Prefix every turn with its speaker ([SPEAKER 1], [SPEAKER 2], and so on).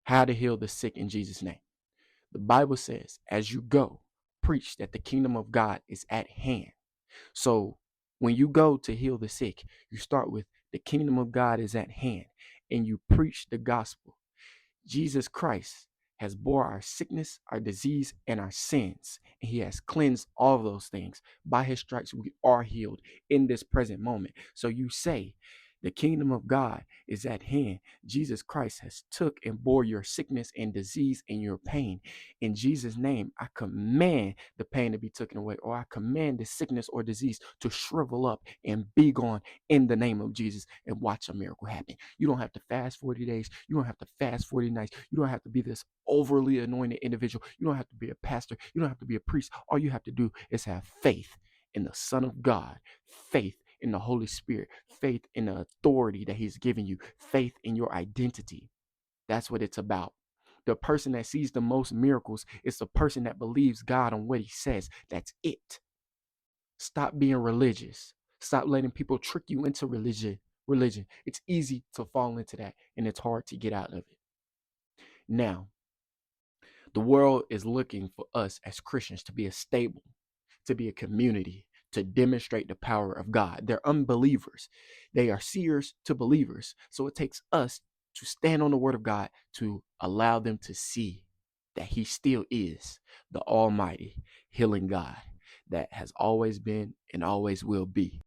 [SPEAKER 1] How to heal the sick in Jesus' name. The Bible says, as you go, preach that the kingdom of God is at hand. So when you go to heal the sick, you start with the kingdom of God is at hand and you preach the gospel. Jesus Christ has bore our sickness, our disease, and our sins. And he has cleansed all of those things. By his stripes, we are healed in this present moment. So you say, the kingdom of God is at hand. Jesus Christ has took and bore your sickness and disease and your pain. In Jesus' name, I command the pain to be taken away, or I command the sickness or disease to shrivel up and be gone in the name of Jesus, and watch a miracle happen. You don't have to fast 40 days. You don't have to fast 40 nights. You don't have to be this overly anointed individual. You don't have to be a pastor. You don't have to be a priest. All you have to do is have faith in the Son of God, faith in the Holy Spirit, faith in the authority that he's given you, faith in your identity. That's what it's about. The person that sees the most miracles is the person that believes God on what he says. That's it. Stop being religious. Stop letting people trick you into religion. It's easy to fall into that, and it's hard to get out of it. Now, the world is looking for us as Christians to be a stable, to be a community, to demonstrate the power of God. They're unbelievers. They are seers to believers. So it takes us to stand on the word of God to allow them to see that he still is the almighty healing God that has always been and always will be.